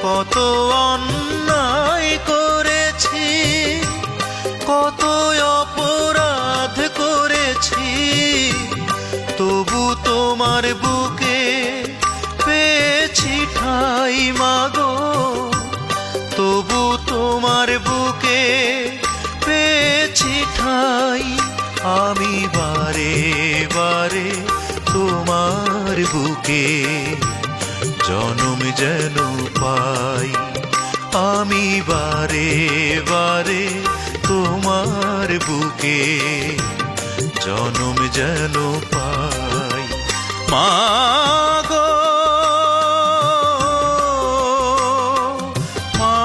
কত অন্যায় করেছি, কত অপরাধ করেছি, তবু তোমার বুকে পেয়েছি ঠাঁই মাগো, তবু তোমার বুকে পেয়েছি ঠাঁই। আমি বারে বারে তোমার বুকে জনম যেন পাই, আমি বারে বারে তোমার বুকে জনম যেন পাই। মা গো মা,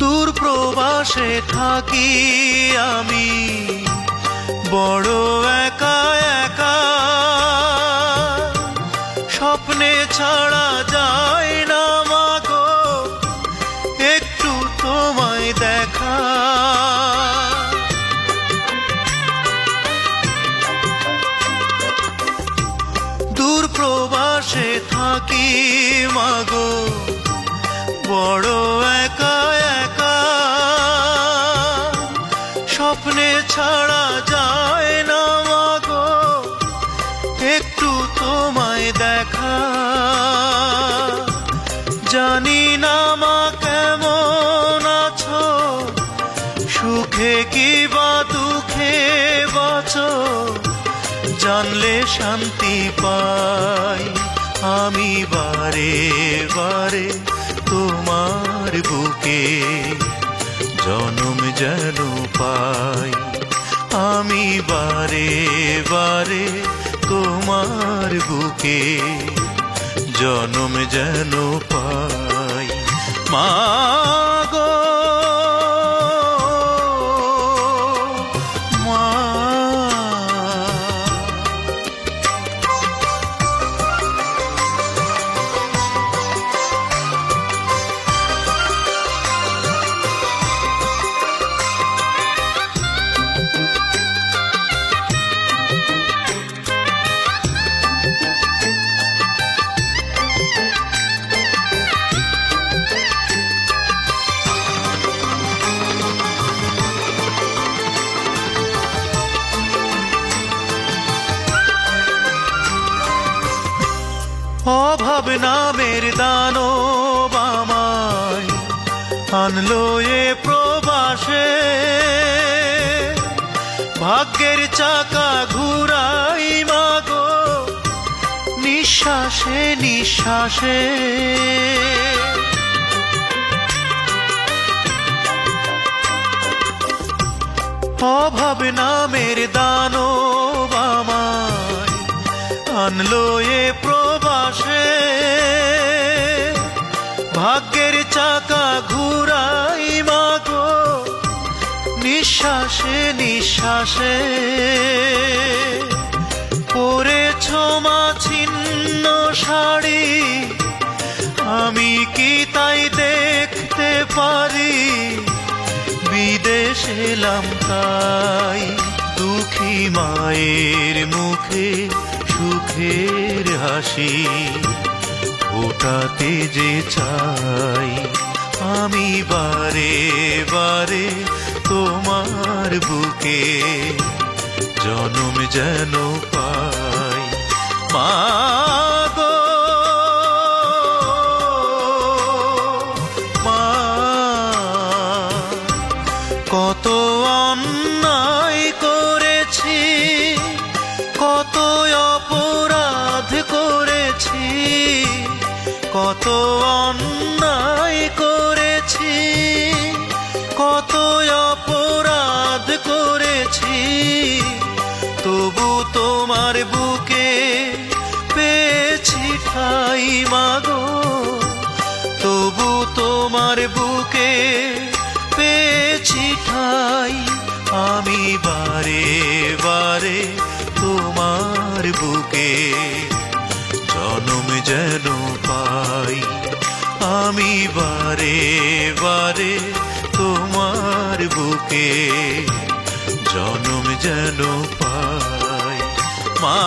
দূর প্রবাসে থাকি আমি বড় একা একা, স্বপ্নে ছাড়া যায় না মাগো একটু তোমায় দেখা। দূর প্রবাসে থাকি মাগো বড় একা একা, স্বপ্নে ছাড়া যায় না মাগো একটু তোমায় দেখা। জানি না মা কেমন আছো, সুখে কি বা দুঃখে বাঁচো, জানলে শান্তি পাই। আমি বারে বারে তোমার বুকে জনম যেন পাই, আমি বারে বারে তোমার বুকে জনম যেন পাই। মা গো মা, অভাব নামের দানব আমায় আনলো এ প্রবাসে, ভাগ্যের চাকা ঘুরাই মাগো নিঃশ্বাসে নিঃশ্বাসে। অভাব নামের দানব আমায় আনলো এ প্রবাসে, ভাগ্যের চাকা ঘুরাই মাগো নিঃশ্বাসে নিঃশ্বাসে। পরেছ মা ছিন্ন শাড়ি, আমি কি তাই দেখতে পারি, বিদেশ এলাম তাই দুঃখী মায়ের মুখে সুখের হাসি ফোটাতে যে চাই। আমি বারে বারে তোমার বুকে জনম যেন পাই। মা গো মা, কত অন্যায় করেছি, কত অপরাধ করেছি, কত অন্যায় করেছি, কত অপরাধ করেছি, তবু তোমার বুকে আমি বারে বারে তোমার বুকে জনম যেন পাই, আমি বারে বারে তোমার বুকে জনম যেন পাই। মা